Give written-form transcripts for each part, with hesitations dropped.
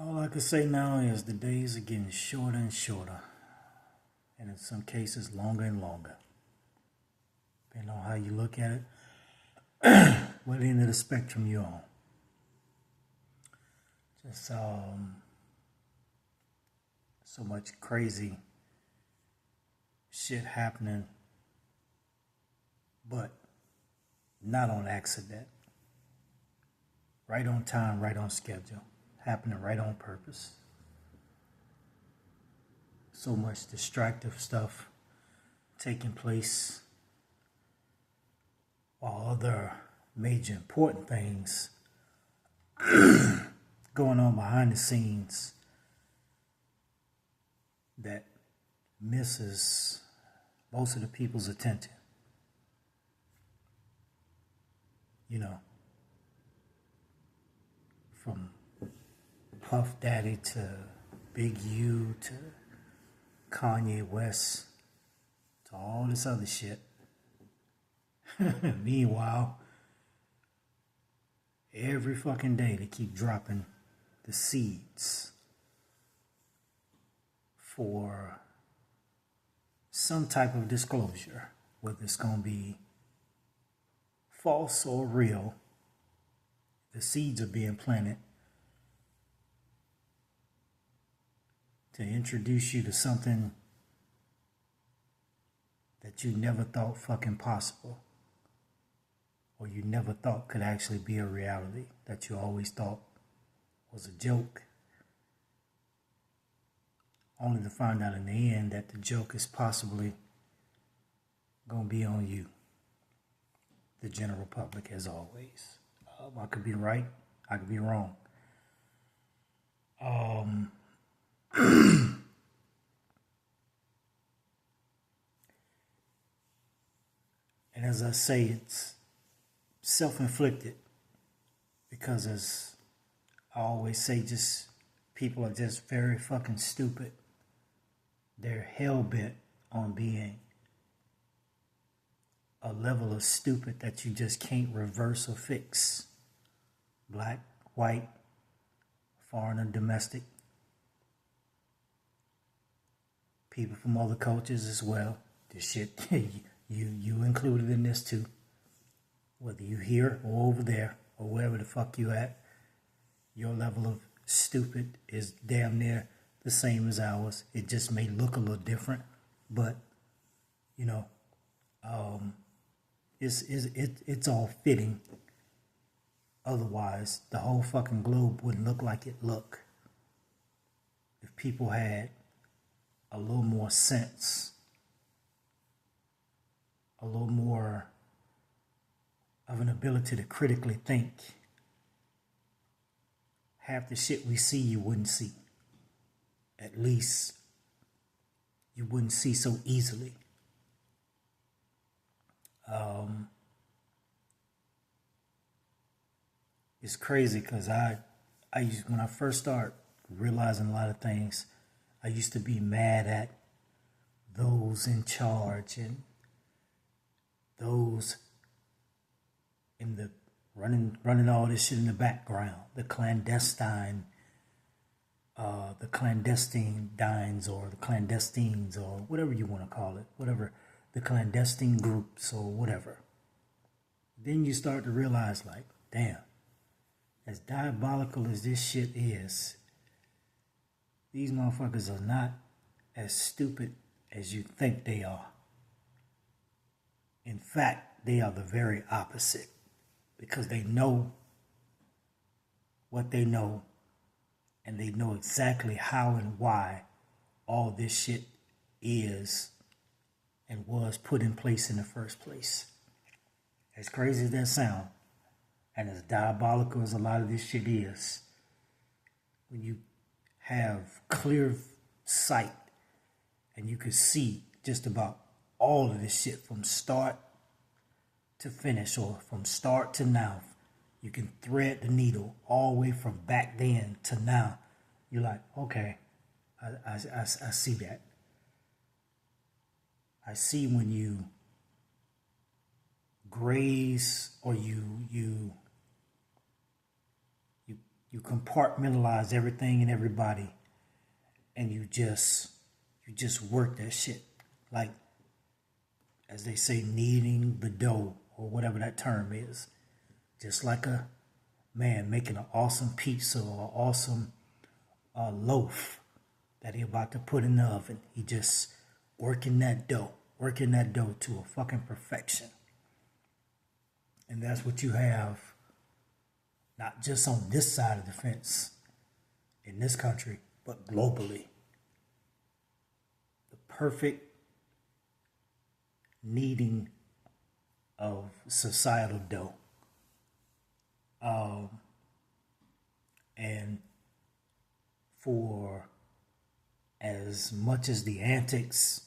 All I can say now is the days are getting shorter and shorter, and in some cases longer and longer. Depending on how you look at it, what end of the spectrum you're on. Just so much crazy shit happening, but not on accident. Right on time, right on schedule. Happening right on purpose. So much distractive stuff taking place while other major important things going on behind the scenes that misses most of the people's attention. You know, from Puff Daddy to Big U to Kanye West to all this other shit. Meanwhile, every fucking day they keep dropping the seeds for some type of disclosure, whether it's going to be false or real. The seeds are being planted to introduce you to something that you never thought fucking possible, or you never thought could actually be a reality, that you always thought was a joke, only to find out in the end that the joke is possibly going to be on you, the general public, as always. I could be right, I could be wrong. And as I say, it's self-inflicted, because as I always say, just people are just very fucking stupid. They're hell-bent on being a level of stupid that you just can't reverse or fix. Black, white, foreign or domestic. People from other cultures as well. This shit, you included in this too. Whether you here or over there or wherever the fuck you at, your level of stupid is damn near the same as ours. It just may look a little different, but you know, it's all fitting. Otherwise, the whole fucking globe wouldn't look like it look if people had a little more sense, a little more of an ability to critically think. Half the shit we see you wouldn't see. At least you wouldn't see so easily. It's crazy because when I first started realizing a lot of things, I used to be mad at those in charge and those in the running all this shit in the background, the clandestines or the clandestines or whatever you want to call it, whatever, the clandestine groups or whatever. Then you start to realize, like, damn, as diabolical as this shit is, these motherfuckers are not as stupid as you think they are. In fact, they are the very opposite, because they know what they know, and they know exactly how and why all this shit is and was put in place in the first place. As crazy as that sounds, and as diabolical as a lot of this shit is, when you have clear sight and you can see just about all of this shit from start to finish, or from start to now, you can thread the needle all the way from back then to now. You're like, okay, I see that. I see when you graze or you You compartmentalize everything and everybody, and you just work that shit. Like, as they say, kneading the dough, or whatever that term is. Just like a man making an awesome pizza or awesome loaf that he about to put in the oven. He just working that dough to a fucking perfection. And that's what you have, not just on this side of the fence in this country, but globally. The perfect kneading of societal dough. And for as much as the antics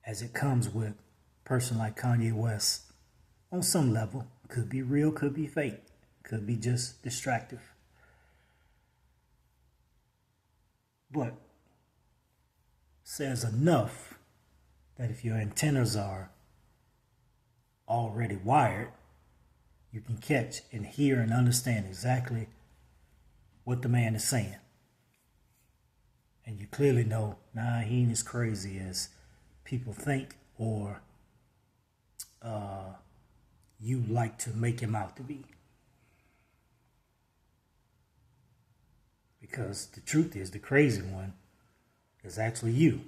as it comes with a person like Kanye West, on some level, could be real, could be fake, could be just distractive. But says enough that if your antennas are already wired, you can catch and hear and understand exactly what the man is saying. And you clearly know, nah, he ain't as crazy as people think, or you like to make him out to be. Because the truth is, the crazy one is actually you.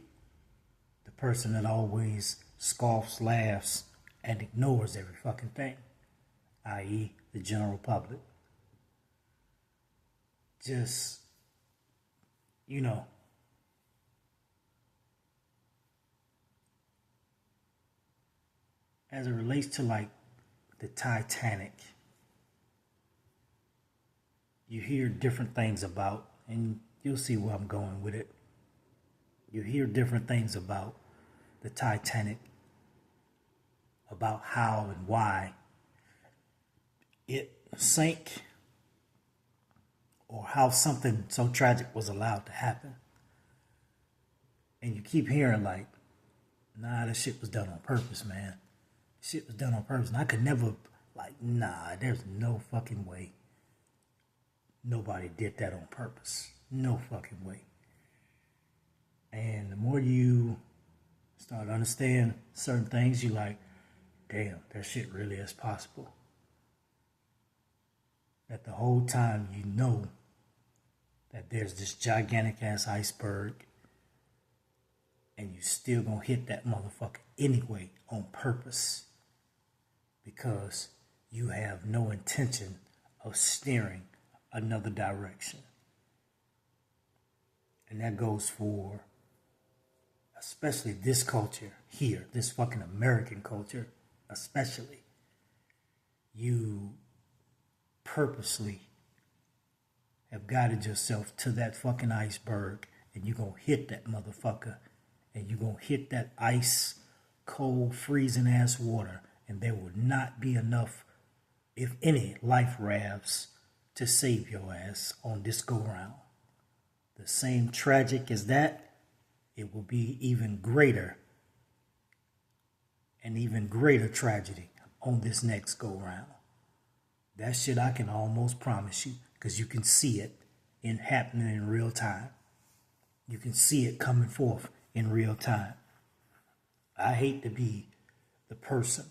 The person that always scoffs, laughs, and ignores every fucking thing, i.e. the general public. Just, as it relates to like the Titanic, you hear different things about, and you'll see where I'm going with it. You hear different things about the Titanic, about how and why it sank, or how something so tragic was allowed to happen. And you keep hearing like, nah, this shit was done on purpose, man. Shit was done on purpose. And I could never, nah, there's no fucking way nobody did that on purpose. No fucking way. And the more you start to understand certain things, you like, damn, that shit really is possible. That the whole time you know that there's this gigantic ass iceberg, and you still gonna hit that motherfucker anyway on purpose, because you have no intention of steering another direction. And that goes for especially this culture here, this fucking American culture especially. You purposely have guided yourself to that fucking iceberg, and you're gonna hit that motherfucker, and you're gonna hit that ice cold freezing ass water, and there will not be enough, if any, life rafts to save your ass on this go round. The same tragic as that, it will be even greater, an even greater tragedy on this next go round. That shit I can almost promise you, because you can see it happening in real time. You can see it coming forth in real time. I hate to be the person,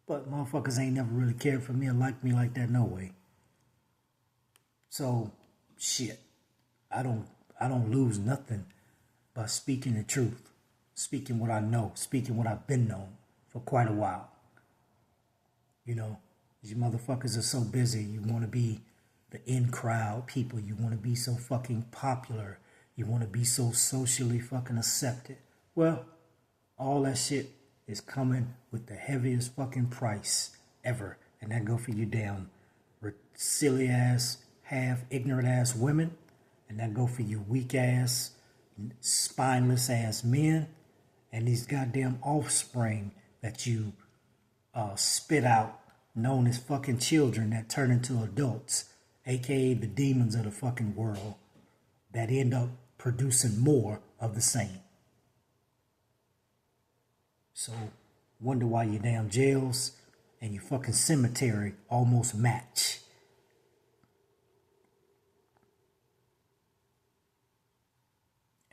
but motherfuckers ain't never really cared for me or liked me like that no way. So, shit, I don't lose nothing by speaking the truth, speaking what I know, speaking what I've been known for quite a while. You motherfuckers are so busy. You want to be the in crowd people. You want to be so fucking popular. You want to be so socially fucking accepted. Well, all that shit is coming with the heaviest fucking price ever. And that go for you damn silly ass, half ignorant ass women. And that go for you weak ass, spineless ass men. And these goddamn offspring that you spit out, known as fucking children that turn into adults, aka the demons of the fucking world, that end up producing more of the same. So, wonder why your damn jails and your fucking cemetery almost match.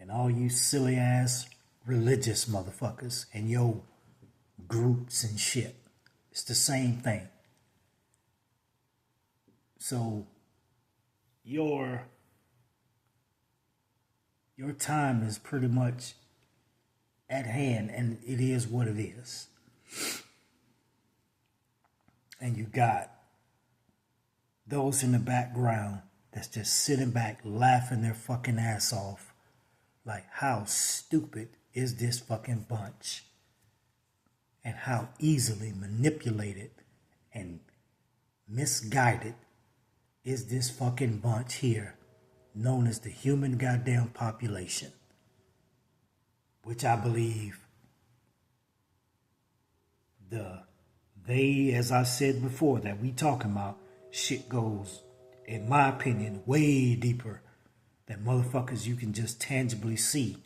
and all you silly ass religious motherfuckers and your groups and shit. It's the same thing. So your time is pretty much at hand, and it is what it is. And you got those in the background that's just sitting back laughing their fucking ass off. Like, how stupid is this fucking bunch? And how easily manipulated and misguided is this fucking bunch here, known as the human goddamn population. Which I believe as I said before, that we talking about, shit goes, in my opinion, way deeper than motherfuckers you can just tangibly see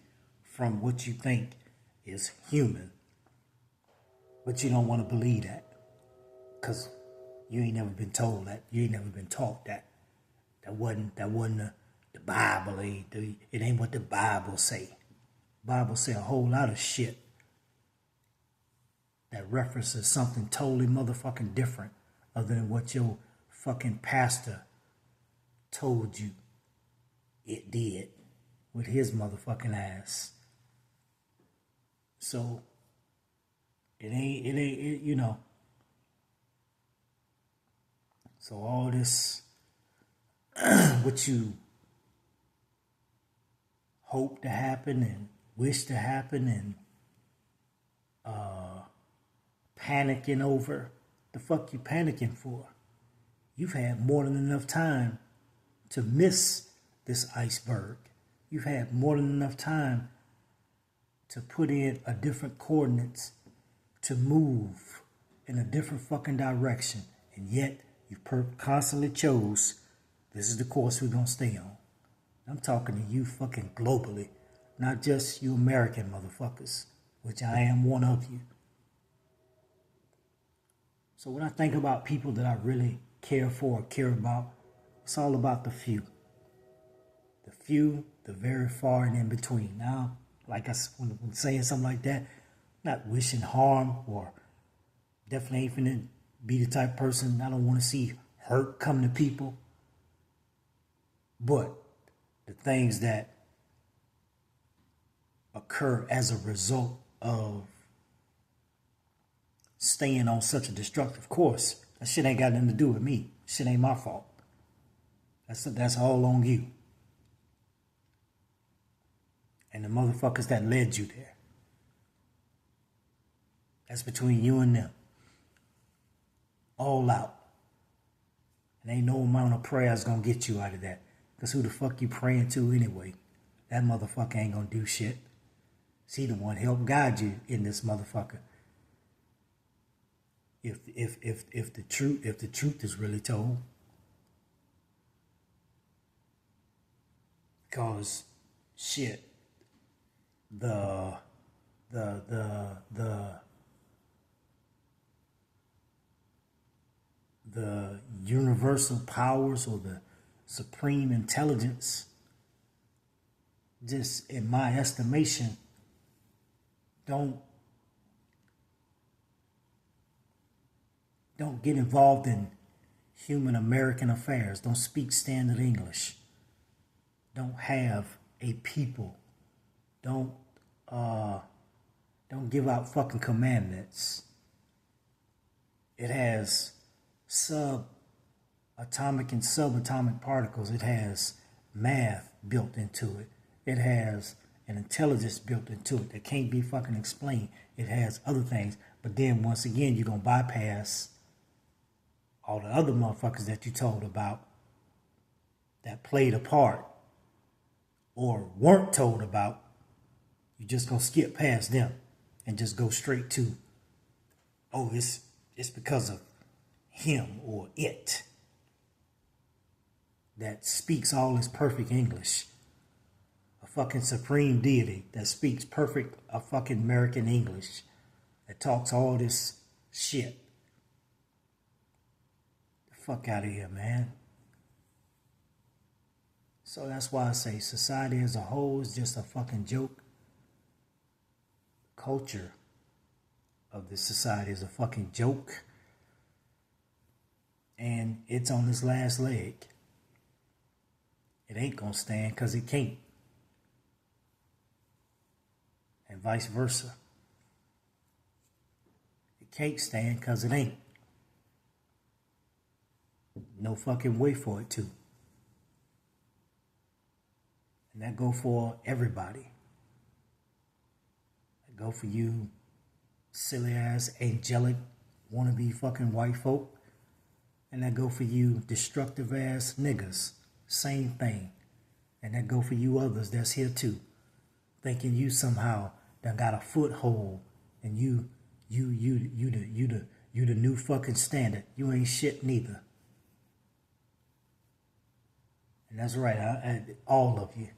from what you think is human. But you don't want to believe that, because you ain't never been told that. You ain't never been taught that. That wasn't the Bible. It ain't what the Bible say. The Bible say a whole lot of shit that references something totally motherfucking different other than what your fucking pastor told you it did with his motherfucking ass. So it ain't, you know. So all this, what you hope to happen and wish to happen and panicking over, the fuck you panicking for? You've had more than enough time to miss this iceberg. You've had more than enough time to put in a different coordinates, to move in a different fucking direction, and yet you constantly chose, this is the course we're gonna stay on. I'm talking to you fucking globally, not just you American motherfuckers, which I am one of you. So when I think about people that I really care for or care about, it's all about the few. The few, the very far and in between. Now, like when saying something like that, not wishing harm, or definitely ain't finna be the type of person, I don't want to see hurt come to people. But the things that occur as a result of staying on such a destructive course, that shit ain't got nothing to do with me. Shit ain't my fault. That's all on you. And the motherfuckers that led you there. That's between you and them. All out. And ain't no amount of prayers gonna get you out of that. Because who the fuck you praying to anyway? That motherfucker ain't gonna do shit. See, the one help guide you in this motherfucker. If the truth is really told. Because shit, the universal powers or the supreme intelligence, just in my estimation, don't get involved in human American affairs. Don't speak standard English. Don't have a people. Don't give out fucking commandments. It has subatomic and subatomic particles. It has math built into it. It has an intelligence built into it that can't be fucking explained. It has other things. But then once again, you're going to bypass all the other motherfuckers that you told about that played a part or weren't told about. You're just going to skip past them and just go straight to, oh, it's because of him or it that speaks all this perfect English. A fucking supreme deity that speaks perfect fucking American English, that talks all this shit. The fuck out of here, man. So that's why I say society as a whole is just a fucking joke. Culture of this society is a fucking joke. And it's on its last leg. It ain't gonna stand because it can't. And vice versa. It can't stand because it ain't. No fucking way for it to. And that go for everybody. That go for you silly ass, angelic, wannabe fucking white folk. And that go for you destructive ass niggas. Same thing. And that go for you others that's here too. Thinking you somehow done got a foothold and you the new fucking standard. You ain't shit neither. And that's right, all of you.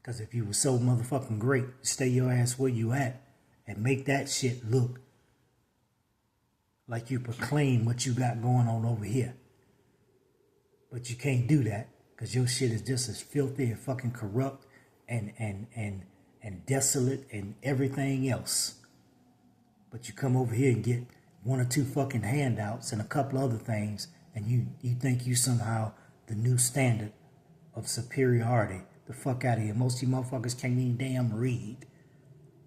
Because if you were so motherfucking great, stay your ass where you at and make that shit look like you proclaim what you got going on over here. But you can't do that because your shit is just as filthy and fucking corrupt and desolate and everything else. But you come over here and get one or two fucking handouts and a couple other things, and you think you somehow the new standard of superiority. The fuck out of here. Most of you motherfuckers can't even damn read.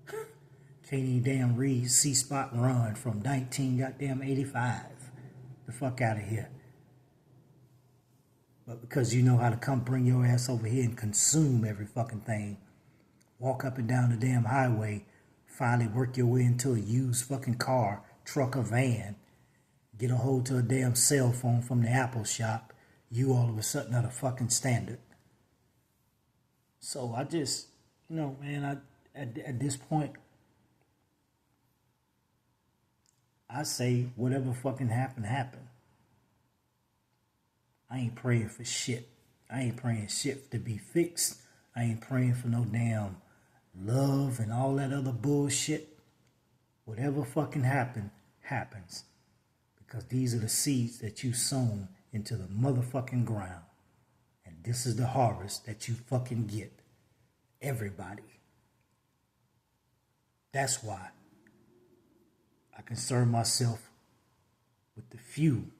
Can't even damn read C-Spot Run from 1985. The fuck out of here. But because you know how to come bring your ass over here and consume every fucking thing, walk up and down the damn highway, finally work your way into a used fucking car, truck, or van, get a hold to a damn cell phone from the Apple shop, you all of a sudden are the fucking standard. So I just, man, at this point, I say whatever fucking happened. I ain't praying for shit. I ain't praying shit to be fixed. I ain't praying for no damn love and all that other bullshit. Whatever fucking happens. Because these are the seeds that you sown into the motherfucking ground. And this is the harvest that you fucking get. Everybody. That's why I concern myself with the few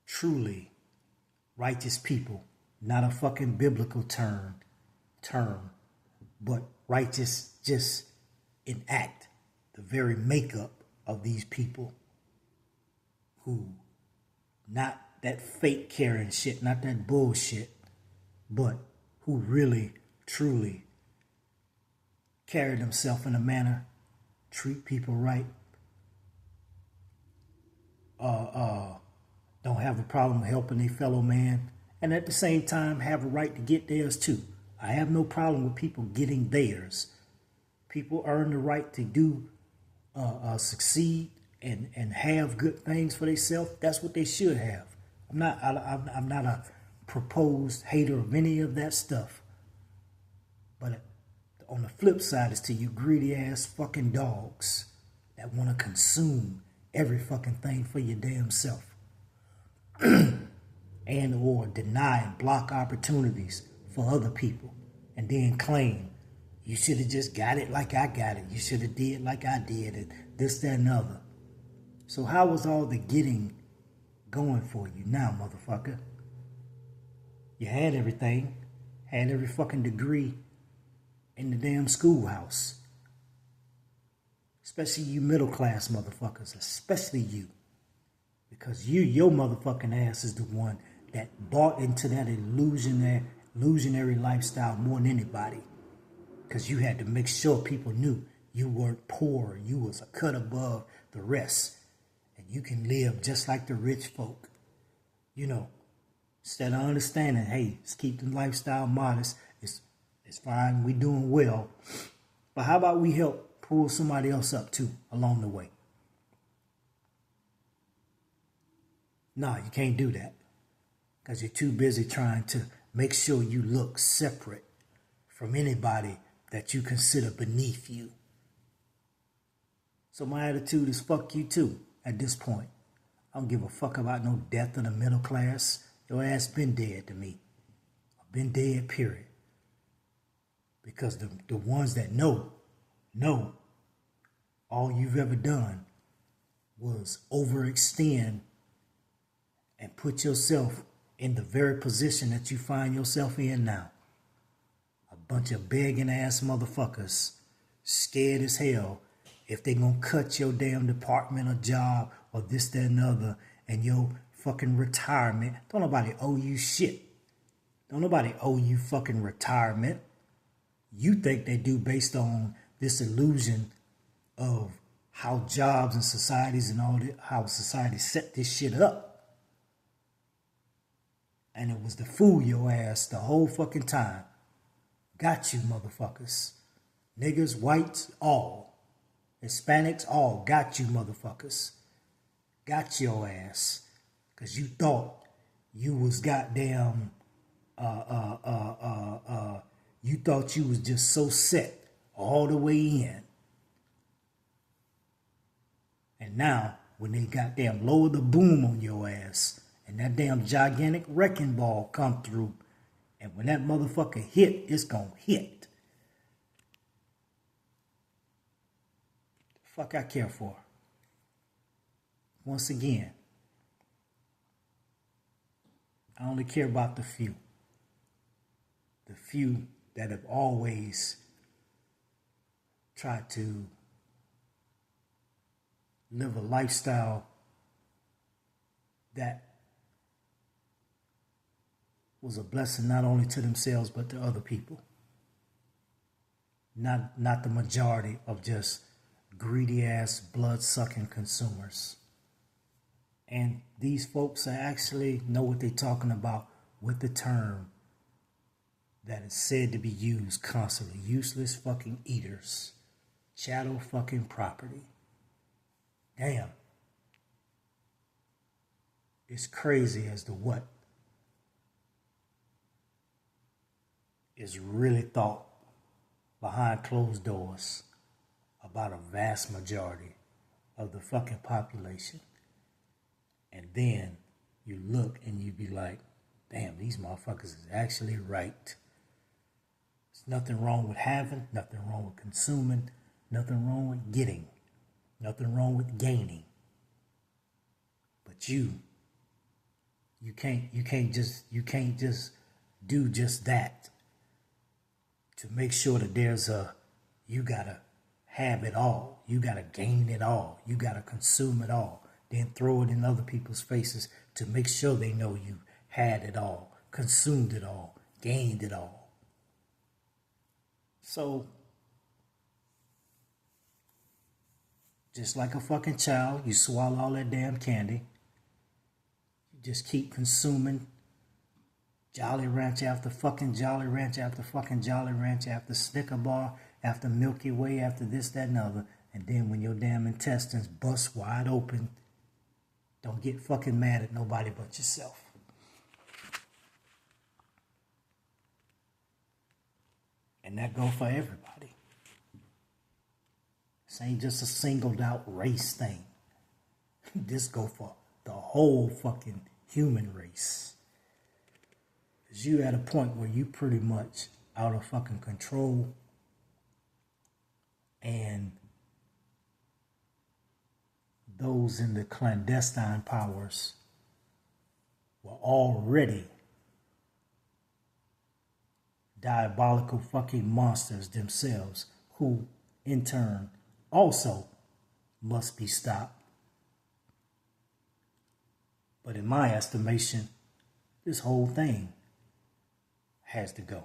truly righteous people. Not a fucking biblical term, but righteous just in act. The very makeup of these people who not that fake caring shit, not that bullshit, but who really, truly carry themselves in a manner, treat people right, don't have a problem helping their fellow man, and at the same time have a right to get theirs too. I have no problem with people getting theirs. People earn the right to do, succeed and have good things for themselves. That's what they should have. I'm not a proposed hater of any of that stuff. But on the flip side is to you greedy ass fucking dogs that want to consume every fucking thing for your damn self. And or deny and block opportunities for other people. And then claim, you should have just got it like I got it. You should have did like I did it. This, that, and other. So how was all the getting going for you now, motherfucker? You had everything. Had every fucking degree in the damn schoolhouse. Especially you middle class motherfuckers. Especially you. Because your motherfucking ass is the one that bought into that illusionary lifestyle more than anybody. Because you had to make sure people knew you weren't poor. You was a cut above the rest. And you can live just like the rich folk. Instead of understanding, hey, let's keep the lifestyle modest. It's fine. We doing well. But how about we help pull somebody else up too along the way? No, you can't do that. Because you're too busy trying to make sure you look separate from anybody that you consider beneath you. So my attitude is fuck you too at this point. I don't give a fuck about no death of the middle class Your ass been dead to me. Been dead, period. Because the ones that know all you've ever done was overextend and put yourself in the very position that you find yourself in now. A bunch of begging ass motherfuckers, scared as hell if they gonna cut your damn department or job or this, that, and the other, and your fucking retirement. Don't nobody owe you shit. Don't nobody owe you fucking retirement. You think they do based on this illusion of how jobs and societies and all that, how society set this shit up. And it was to fool your ass the whole fucking time. Got you, motherfuckers. Niggas, whites, all. Hispanics, all. Got you, motherfuckers. Got your ass. Because you thought you was goddamn, you thought you was just so set all the way in. And now, when they goddamn lower the boom on your ass, and that damn gigantic wrecking ball come through, and when that motherfucker hit, it's gonna hit. The fuck I care for? Once again, I only care about the few. The few that have always tried to live a lifestyle that was a blessing not only to themselves but to other people. Not the majority of just greedy ass blood-sucking consumers. And these folks actually know what they're talking about with the term that is said to be used constantly. Useless fucking eaters. Chattel fucking property. Damn. It's crazy as to what is really thought behind closed doors about a vast majority of the fucking population. And then you look and you be like, damn, these motherfuckers is actually right. There's nothing wrong with having, nothing wrong with consuming, nothing wrong with getting, nothing wrong with gaining. But you can't just do just that to make sure that you gotta have it all, you gotta gain it all, you gotta consume it all, then throw it in other people's faces to make sure they know you had it all, consumed it all, gained it all. So, just like a fucking child, you swallow all that damn candy. You just keep consuming Jolly Ranch after fucking Jolly Ranch after fucking Jolly Ranch after Snicker Bar after Milky Way after this, that, and other. And then when your damn intestines bust wide open, don't get fucking mad at nobody but yourself. And that go for everybody. This ain't just a singled out race thing. This go for the whole fucking human race. Cause you at a point where you pretty much out of fucking control, and those in the clandestine powers were already diabolical fucking monsters themselves, who in turn also must be stopped. But in my estimation, this whole thing has to go.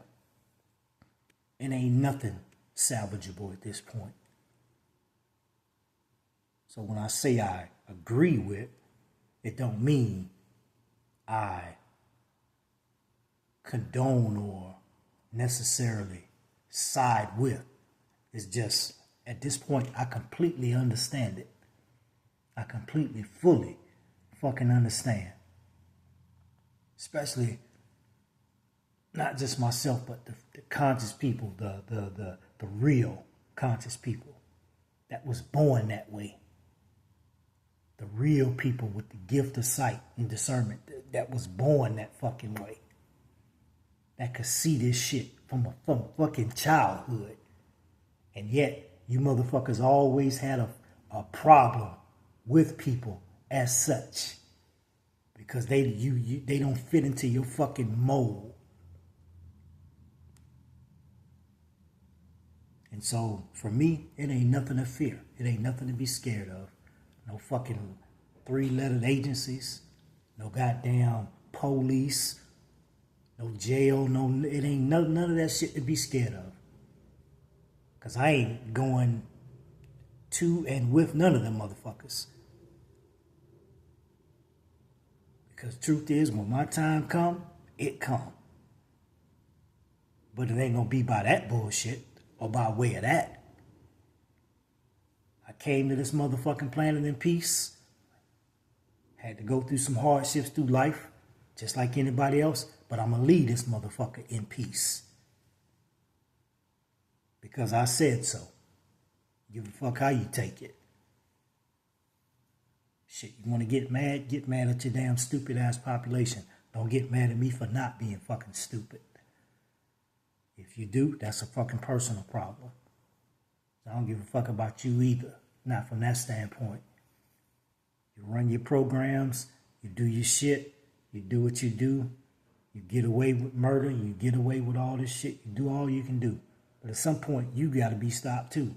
And ain't nothing salvageable at this point. So when I say I agree with, it don't mean I condone or necessarily side with. It's just, at this point, I completely understand it. I completely, fully fucking understand. Especially not just myself, but the conscious people, the real conscious people that was born that way. The the real people with the gift of sight and discernment that was born that fucking way, that could see this shit from fucking childhood. And yet, you motherfuckers always had a problem with people as such, because they don't fit into your fucking mold. And so, for me, it ain't nothing to fear. It ain't nothing to be scared of. No fucking 3-lettered agencies. No goddamn police. No jail. It ain't none of that shit to be scared of. Because I ain't going to and with none of them motherfuckers. Because truth is, when my time come, it come. But it ain't gonna be by that bullshit. Or by way of that. I came to this motherfucking planet in peace. Had to go through some hardships through life, just like anybody else, but I'm gonna leave this motherfucker in peace. Because I said so. Give a fuck how you take it. Shit, you wanna get mad at your damn stupid ass population. Don't get mad at me for not being fucking stupid. If you do, that's a fucking personal problem. I don't give a fuck about you either. Not from that standpoint. You run your programs, you do your shit, you do what you do, you get away with murder, you get away with all this shit, you do all you can do. But at some point, you gotta be stopped too.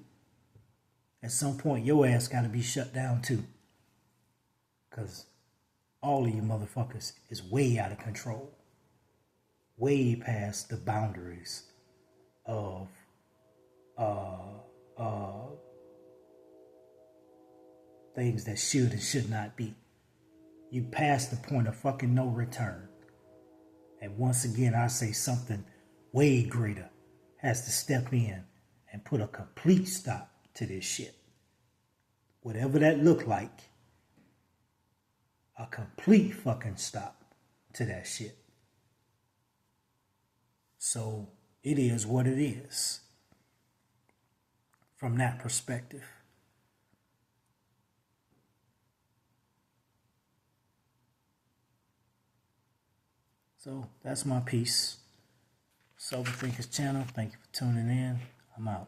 At some point, your ass gotta be shut down too. Because all of you motherfuckers is way out of control. Way past the boundaries of things that should and should not be. You passed the point of fucking no return. And once again, I say something way greater has to step in and put a complete stop to this shit. Whatever that look like, a complete fucking stop to that shit. So it is what it is from that perspective. So that's my piece. Sober Thinkers channel. Thank you for tuning in. I'm out.